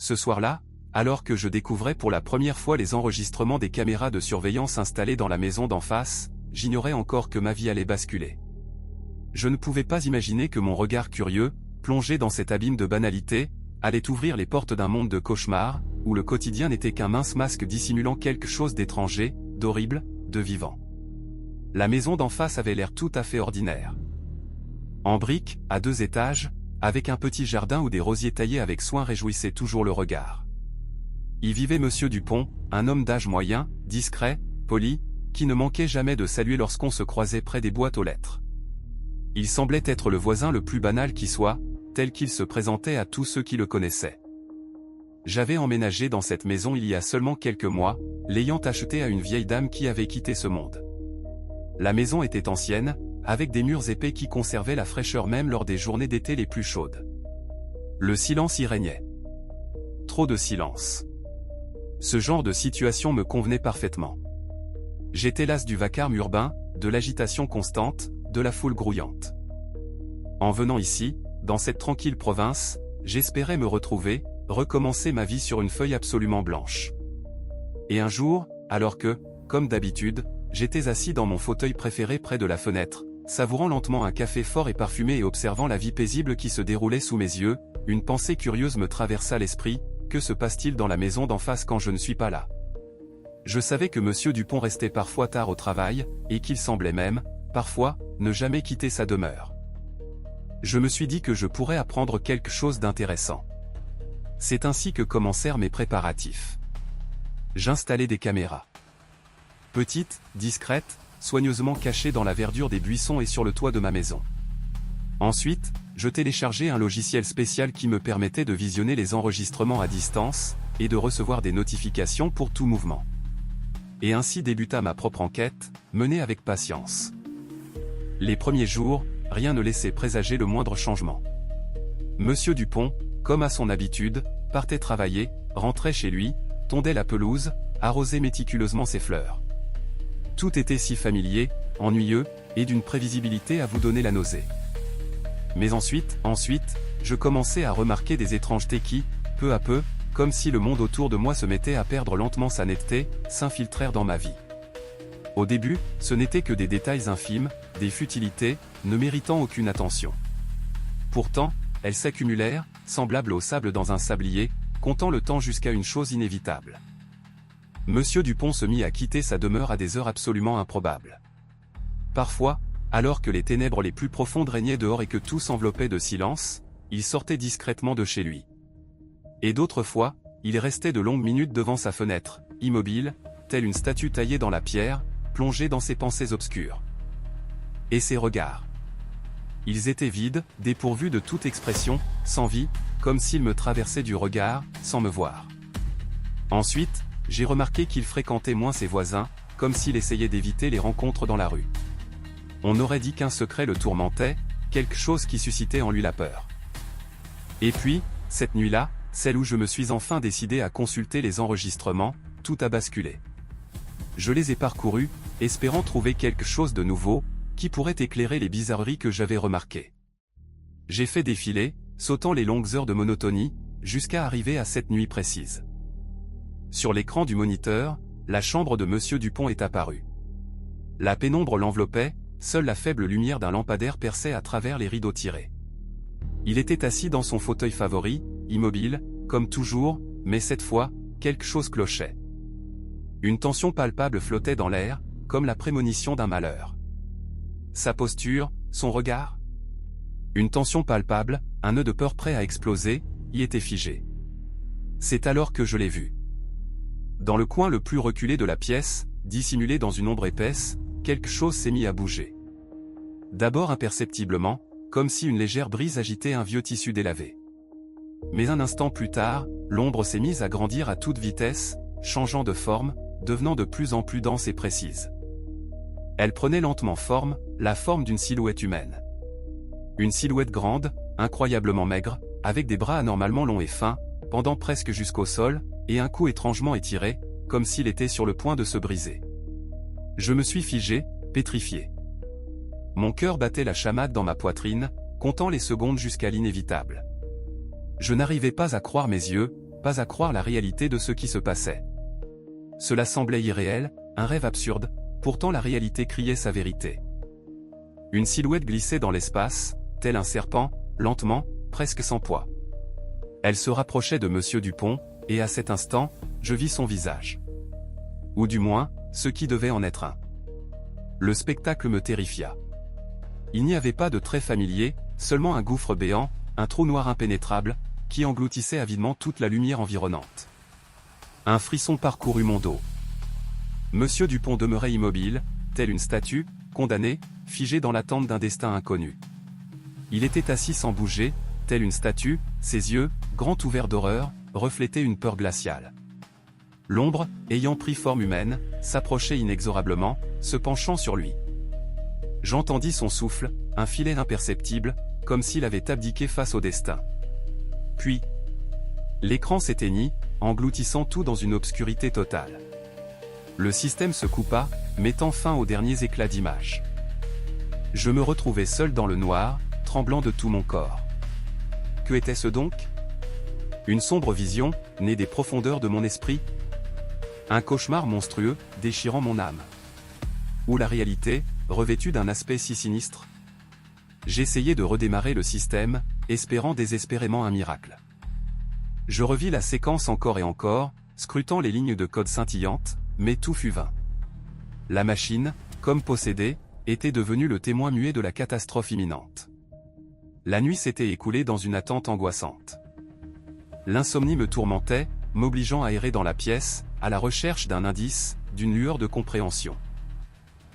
ce soir-là, alors que je découvrais pour la première fois les enregistrements des caméras de surveillance installées dans la maison d'en face, j'ignorais encore que ma vie allait basculer. Je ne pouvais pas imaginer que mon regard curieux, plongé dans cet abîme de banalité, allait ouvrir les portes d'un monde de cauchemars, où le quotidien n'était qu'un mince masque dissimulant quelque chose d'étranger, d'horrible, de vivant. La maison d'en face avait l'air tout à fait ordinaire. En briques, à 2 étages, avec un petit jardin où des rosiers taillés avec soin réjouissaient toujours le regard. Y vivait Monsieur Dupont, un homme d'âge moyen, discret, poli, qui ne manquait jamais de saluer lorsqu'on se croisait près des boîtes aux lettres. Il semblait être le voisin le plus banal qui soit, tel qu'il se présentait à tous ceux qui le connaissaient. J'avais emménagé dans cette maison il y a seulement quelques mois, l'ayant achetée à une vieille dame qui avait quitté ce monde. La maison était ancienne, avec des murs épais qui conservaient la fraîcheur même lors des journées d'été les plus chaudes. Le silence y régnait. Trop de silence. Ce genre de situation me convenait parfaitement. J'étais las du vacarme urbain, de l'agitation constante, de la foule grouillante. En venant ici, dans cette tranquille province, j'espérais me retrouver, recommencer ma vie sur une feuille absolument blanche. Et un jour, alors que, comme d'habitude, j'étais assis dans mon fauteuil préféré près de la fenêtre, savourant lentement un café fort et parfumé et observant la vie paisible qui se déroulait sous mes yeux, une pensée curieuse me traversa l'esprit: que se passe-t-il dans la maison d'en face quand je ne suis pas là? Je savais que Monsieur Dupont restait parfois tard au travail, et qu'il semblait même, parfois, ne jamais quitter sa demeure. Je me suis dit que je pourrais apprendre quelque chose d'intéressant. C'est ainsi que commencèrent mes préparatifs. J'installai des caméras. Petites, discrètes, soigneusement cachées dans la verdure des buissons et sur le toit de ma maison. Ensuite, je téléchargeai un logiciel spécial qui me permettait de visionner les enregistrements à distance, et de recevoir des notifications pour tout mouvement. Et ainsi débuta ma propre enquête, menée avec patience. Les premiers jours, rien ne laissait présager le moindre changement. Monsieur Dupont, comme à son habitude, partait travailler, rentrait chez lui, tondait la pelouse, arrosait méticuleusement ses fleurs. Tout était si familier, ennuyeux, et d'une prévisibilité à vous donner la nausée. Mais ensuite, je commençais à remarquer des étrangetés qui, peu à peu, comme si le monde autour de moi se mettait à perdre lentement sa netteté, s'infiltrèrent dans ma vie. Au début, ce n'étaient que des détails infimes, des futilités, ne méritant aucune attention. Pourtant, elles s'accumulèrent, semblables au sable dans un sablier, comptant le temps jusqu'à une chose inévitable. Monsieur Dupont se mit à quitter sa demeure à des heures absolument improbables. Parfois, alors que les ténèbres les plus profondes régnaient dehors et que tout s'enveloppait de silence, il sortait discrètement de chez lui. Et d'autres fois, il restait de longues minutes devant sa fenêtre, immobile, telle une statue taillée dans la pierre, plongé dans ses pensées obscures. Et ses regards. Ils étaient vides, dépourvus de toute expression, sans vie, comme s'ils me traversaient du regard, sans me voir. Ensuite, j'ai remarqué qu'il fréquentait moins ses voisins, comme s'il essayait d'éviter les rencontres dans la rue. On aurait dit qu'un secret le tourmentait, quelque chose qui suscitait en lui la peur. Et puis, cette nuit-là, celle où je me suis enfin décidé à consulter les enregistrements, tout a basculé. Je les ai parcourus, espérant trouver quelque chose de nouveau, qui pourrait éclairer les bizarreries que j'avais remarquées. J'ai fait défiler, sautant les longues heures de monotonie, jusqu'à arriver à cette nuit précise. Sur l'écran du moniteur, la chambre de Monsieur Dupont est apparue. La pénombre l'enveloppait, seule la faible lumière d'un lampadaire perçait à travers les rideaux tirés. Il était assis dans son fauteuil favori, immobile, comme toujours, mais cette fois, quelque chose clochait. Une tension palpable flottait dans l'air, comme la prémonition d'un malheur. Sa posture, son regard. Une tension palpable, un nœud de peur prêt à exploser, y était figé. C'est alors que je l'ai vu. Dans le coin le plus reculé de la pièce, dissimulé dans une ombre épaisse, quelque chose s'est mis à bouger. D'abord imperceptiblement, comme si une légère brise agitait un vieux tissu délavé. Mais un instant plus tard, l'ombre s'est mise à grandir à toute vitesse, changeant de forme, devenant de plus en plus dense et précise. Elle prenait lentement forme, la forme d'une silhouette humaine. Une silhouette grande, incroyablement maigre, avec des bras anormalement longs et fins, pendant presque jusqu'au sol, et un cou étrangement étiré, comme s'il était sur le point de se briser. Je me suis figé, pétrifié. Mon cœur battait la chamade dans ma poitrine, comptant les secondes jusqu'à l'inévitable. Je n'arrivais pas à croire mes yeux, pas à croire la réalité de ce qui se passait. Cela semblait irréel, un rêve absurde, pourtant la réalité criait sa vérité. Une silhouette glissait dans l'espace, tel un serpent, lentement, presque sans poids. Elle se rapprochait de Monsieur Dupont, et à cet instant, je vis son visage. Ou du moins, ce qui devait en être un. Le spectacle me terrifia. Il n'y avait pas de trait familier, seulement un gouffre béant, un trou noir impénétrable, qui engloutissait avidement toute la lumière environnante. Un frisson parcourut mon dos. Monsieur Dupont demeurait immobile, tel une statue, condamné, figé dans l'attente d'un destin inconnu. Il était assis sans bouger, tel une statue, ses yeux, grands ouverts d'horreur, reflétaient une peur glaciale. L'ombre, ayant pris forme humaine, s'approchait inexorablement, se penchant sur lui. J'entendis son souffle, un filet imperceptible, comme s'il avait abdiqué face au destin. Puis, l'écran s'éteignit, engloutissant tout dans une obscurité totale. Le système se coupa, mettant fin aux derniers éclats d'image. Je me retrouvais seul dans le noir, tremblant de tout mon corps. Que était-ce donc? Une sombre vision, née des profondeurs de mon esprit? Un cauchemar monstrueux, déchirant mon âme? Ou la réalité, revêtue d'un aspect si sinistre? J'essayais de redémarrer le système, espérant désespérément un miracle. Je revis la séquence encore et encore, scrutant les lignes de code scintillantes, mais tout fut vain. La machine, comme possédée, était devenue le témoin muet de la catastrophe imminente. La nuit s'était écoulée dans une attente angoissante. L'insomnie me tourmentait, m'obligeant à errer dans la pièce, à la recherche d'un indice, d'une lueur de compréhension.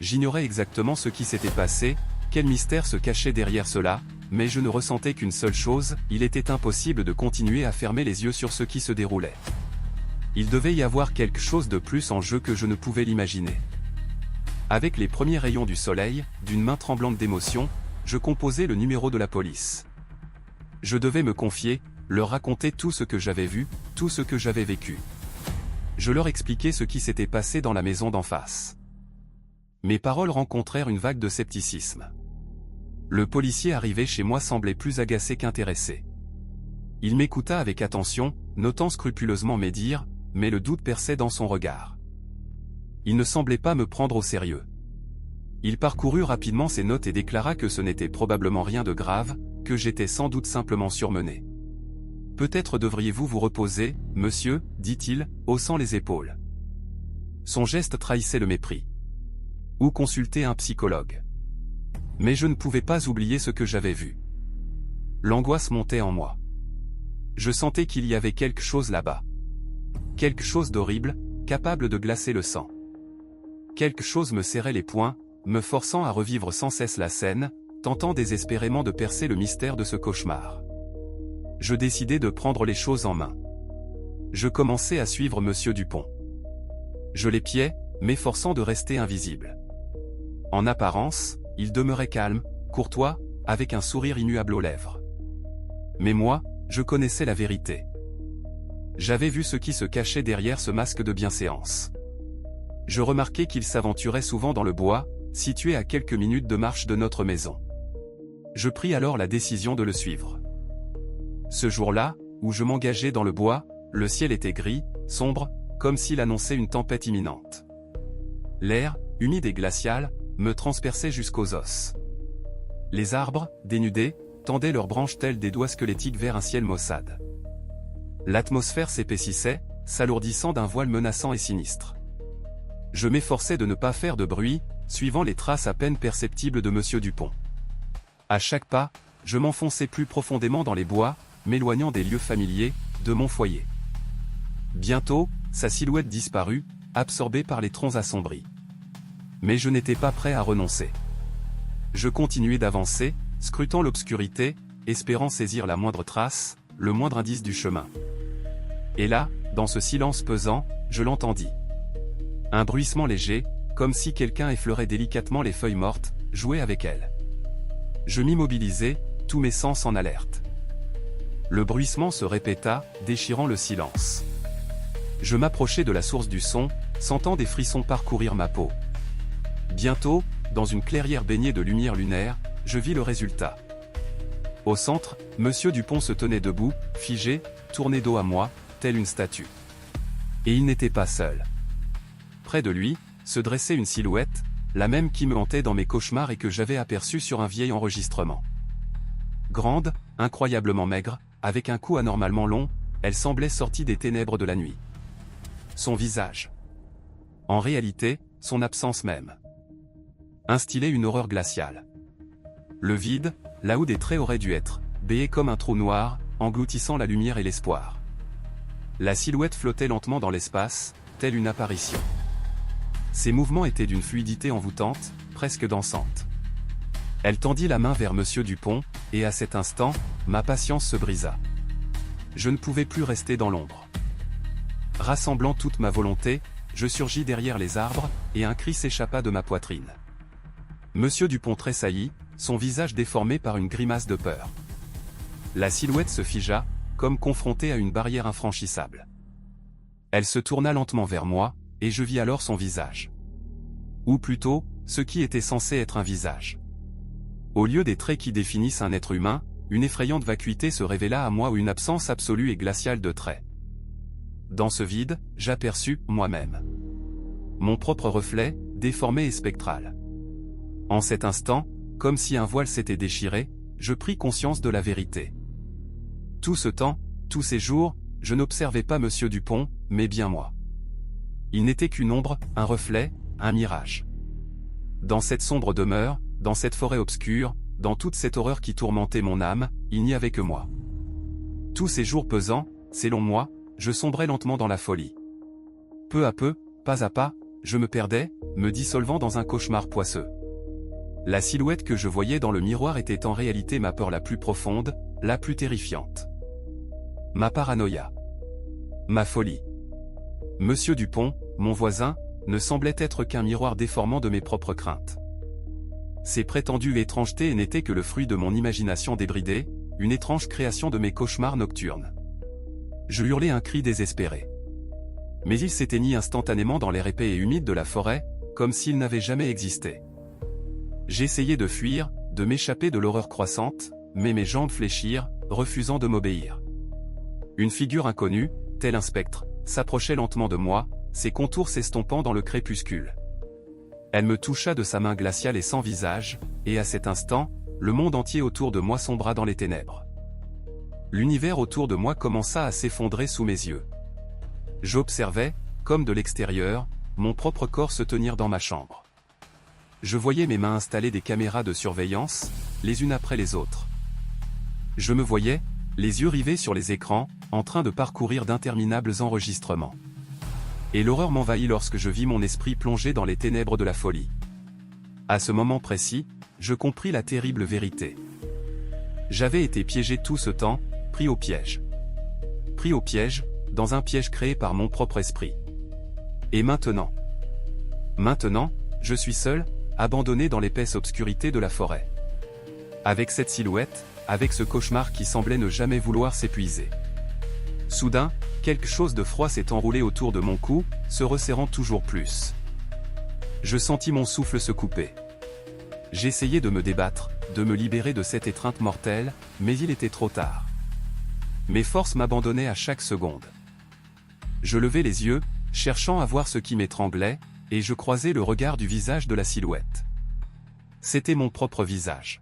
J'ignorais exactement ce qui s'était passé, quel mystère se cachait derrière cela, mais je ne ressentais qu'une seule chose, il était impossible de continuer à fermer les yeux sur ce qui se déroulait. Il devait y avoir quelque chose de plus en jeu que je ne pouvais l'imaginer. Avec les premiers rayons du soleil, d'une main tremblante d'émotion, je composais le numéro de la police. Je devais me confier, leur raconter tout ce que j'avais vu, tout ce que j'avais vécu. Je leur expliquais ce qui s'était passé dans la maison d'en face. Mes paroles rencontrèrent une vague de scepticisme. Le policier arrivé chez moi semblait plus agacé qu'intéressé. Il m'écouta avec attention, notant scrupuleusement mes dires, mais le doute perçait dans son regard. Il ne semblait pas me prendre au sérieux. Il parcourut rapidement ses notes et déclara que ce n'était probablement rien de grave, que j'étais sans doute simplement surmené. « Peut-être devriez-vous vous reposer, monsieur, dit-il, haussant les épaules. » Son geste trahissait le mépris. Ou consulter un psychologue. Mais je ne pouvais pas oublier ce que j'avais vu. L'angoisse montait en moi. Je sentais qu'il y avait quelque chose là-bas. Quelque chose d'horrible, capable de glacer le sang. Quelque chose me serrait les poings, me forçant à revivre sans cesse la scène, tentant désespérément de percer le mystère de ce cauchemar. Je décidai de prendre les choses en main. Je commençai à suivre Monsieur Dupont. Je l'épiais, m'efforçant de rester invisible. En apparence, il demeurait calme, courtois, avec un sourire immuable aux lèvres. Mais moi, je connaissais la vérité. J'avais vu ce qui se cachait derrière ce masque de bienséance. Je remarquai qu'il s'aventurait souvent dans le bois, situé à quelques minutes de marche de notre maison. Je pris alors la décision de le suivre. Ce jour-là, où je m'engageais dans le bois, le ciel était gris, sombre, comme s'il annonçait une tempête imminente. L'air, humide et glacial, me transperçait jusqu'aux os. Les arbres, dénudés, tendaient leurs branches telles des doigts squelettiques vers un ciel maussade. L'atmosphère s'épaississait, s'alourdissant d'un voile menaçant et sinistre. Je m'efforçais de ne pas faire de bruit, suivant les traces à peine perceptibles de Monsieur Dupont. À chaque pas, je m'enfonçais plus profondément dans les bois, m'éloignant des lieux familiers, de mon foyer. Bientôt, sa silhouette disparut, absorbée par les troncs assombris. Mais je n'étais pas prêt à renoncer. Je continuais d'avancer, scrutant l'obscurité, espérant saisir la moindre trace, le moindre indice du chemin. Et là, dans ce silence pesant, je l'entendis. Un bruissement léger, comme si quelqu'un effleurait délicatement les feuilles mortes, jouait avec elles. Je m'immobilisai, tous mes sens en alerte. Le bruissement se répéta, déchirant le silence. Je m'approchai de la source du son, sentant des frissons parcourir ma peau. Bientôt, dans une clairière baignée de lumière lunaire, je vis le résultat. Au centre, Monsieur Dupont se tenait debout, figé, tourné dos à moi, telle une statue. Et il n'était pas seul. Près de lui, se dressait une silhouette, la même qui me hantait dans mes cauchemars et que j'avais aperçue sur un vieil enregistrement. Grande, incroyablement maigre, avec un cou anormalement long, elle semblait sortie des ténèbres de la nuit. Son visage. En réalité, son absence même. Instillait une horreur glaciale. Le vide, là où des traits auraient dû être, béait comme un trou noir, engloutissant la lumière et l'espoir. La silhouette flottait lentement dans l'espace, telle une apparition. Ses mouvements étaient d'une fluidité envoûtante, presque dansante. Elle tendit la main vers Monsieur Dupont, et à cet instant, ma patience se brisa. Je ne pouvais plus rester dans l'ombre. Rassemblant toute ma volonté, je surgis derrière les arbres, et un cri s'échappa de ma poitrine. Monsieur Dupont tressaillit, son visage déformé par une grimace de peur. La silhouette se figea, comme confrontée à une barrière infranchissable. Elle se tourna lentement vers moi, et je vis alors son visage. Ou plutôt, ce qui était censé être un visage. Au lieu des traits qui définissent un être humain, une effrayante vacuité se révéla à moi ou une absence absolue et glaciale de traits. Dans ce vide, j'aperçus moi-même. Mon propre reflet, déformé et spectral. En cet instant, comme si un voile s'était déchiré, je pris conscience de la vérité. Tout ce temps, tous ces jours, je n'observais pas Monsieur Dupont, mais bien moi. Il n'était qu'une ombre, un reflet, un mirage. Dans cette sombre demeure, dans cette forêt obscure, dans toute cette horreur qui tourmentait mon âme, il n'y avait que moi. Tous ces jours pesants, ces longs mois, je sombrais lentement dans la folie. Peu à peu, pas à pas, je me perdais, me dissolvant dans un cauchemar poisseux. La silhouette que je voyais dans le miroir était en réalité ma peur la plus profonde, la plus terrifiante. Ma paranoïa. Ma folie. Monsieur Dupont, mon voisin, ne semblait être qu'un miroir déformant de mes propres craintes. Ces prétendues étrangetés n'étaient que le fruit de mon imagination débridée, une étrange création de mes cauchemars nocturnes. Je hurlai un cri désespéré. Mais il s'éteignit instantanément dans l'air épais et humide de la forêt, comme s'il n'avait jamais existé. J'essayai de fuir, de m'échapper de l'horreur croissante, mais mes jambes fléchirent, refusant de m'obéir. Une figure inconnue, tel un spectre, s'approchait lentement de moi, ses contours s'estompant dans le crépuscule. Elle me toucha de sa main glaciale et sans visage, et à cet instant, le monde entier autour de moi sombra dans les ténèbres. L'univers autour de moi commença à s'effondrer sous mes yeux. J'observais, comme de l'extérieur, mon propre corps se tenir dans ma chambre. Je voyais mes mains installer des caméras de surveillance, les unes après les autres. Je me voyais, les yeux rivés sur les écrans, en train de parcourir d'interminables enregistrements. Et l'horreur m'envahit lorsque je vis mon esprit plongé dans les ténèbres de la folie. À ce moment précis, je compris la terrible vérité. J'avais été piégé tout ce temps, pris au piège. Pris au piège, dans un piège créé par mon propre esprit. Et maintenant, je suis seul, abandonné dans l'épaisse obscurité de la forêt. Avec cette silhouette, avec ce cauchemar qui semblait ne jamais vouloir s'épuiser. Soudain, quelque chose de froid s'est enroulé autour de mon cou, se resserrant toujours plus. Je sentis mon souffle se couper. J'essayais de me débattre, de me libérer de cette étreinte mortelle, mais il était trop tard. Mes forces m'abandonnaient à chaque seconde. Je levai les yeux, cherchant à voir ce qui m'étranglait, et je croisai le regard du visage de la silhouette. C'était mon propre visage.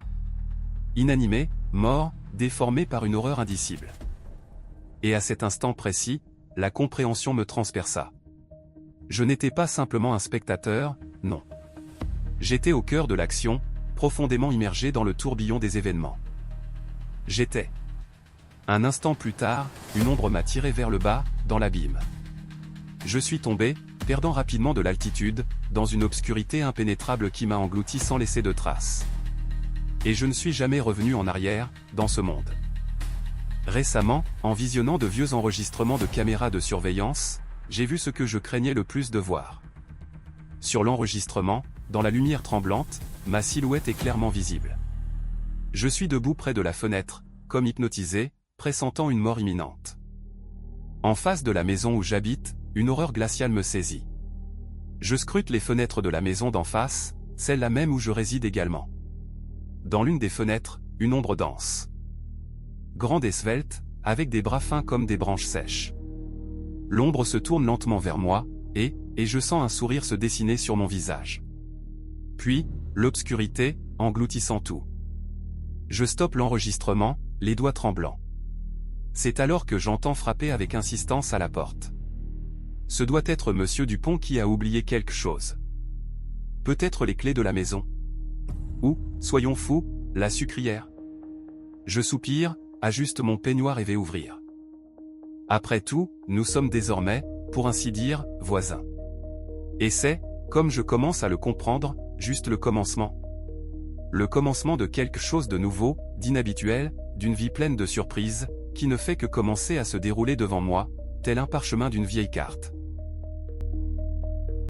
Inanimé, mort, déformé par une horreur indicible. Et à cet instant précis, la compréhension me transperça. Je n'étais pas simplement un spectateur, non. J'étais au cœur de l'action, profondément immergé dans le tourbillon des événements. J'étais. Un instant plus tard, une ombre m'a tiré vers le bas, dans l'abîme. Je suis tombé, perdant rapidement de l'altitude, dans une obscurité impénétrable qui m'a englouti sans laisser de traces. Et je ne suis jamais revenu en arrière, dans ce monde. Récemment, en visionnant de vieux enregistrements de caméras de surveillance, j'ai vu ce que je craignais le plus de voir. Sur l'enregistrement, dans la lumière tremblante, ma silhouette est clairement visible. Je suis debout près de la fenêtre, comme hypnotisé, pressentant une mort imminente. En face de la maison où j'habite, une horreur glaciale me saisit. Je scrute les fenêtres de la maison d'en face, celle-là même où je réside également. Dans l'une des fenêtres, une ombre danse. Grande et svelte, avec des bras fins comme des branches sèches. l'ombre se tourne lentement vers moi, et je sens un sourire se dessiner sur mon visage. Puis, l'obscurité, engloutissant tout. Je stoppe l'enregistrement, les doigts tremblants. C'est alors que j'entends frapper avec insistance à la porte. Ce doit être Monsieur Dupont qui a oublié quelque chose. Peut-être les clés de la maison. Ou, soyons fous, la sucrière. Je soupire, ajuste mon peignoir et vais ouvrir. Après tout, nous sommes désormais, pour ainsi dire, voisins. Et c'est, comme je commence à le comprendre, juste le commencement. Le commencement de quelque chose de nouveau, d'inhabituel, d'une vie pleine de surprises, qui ne fait que commencer à se dérouler devant moi, tel un parchemin d'une vieille carte.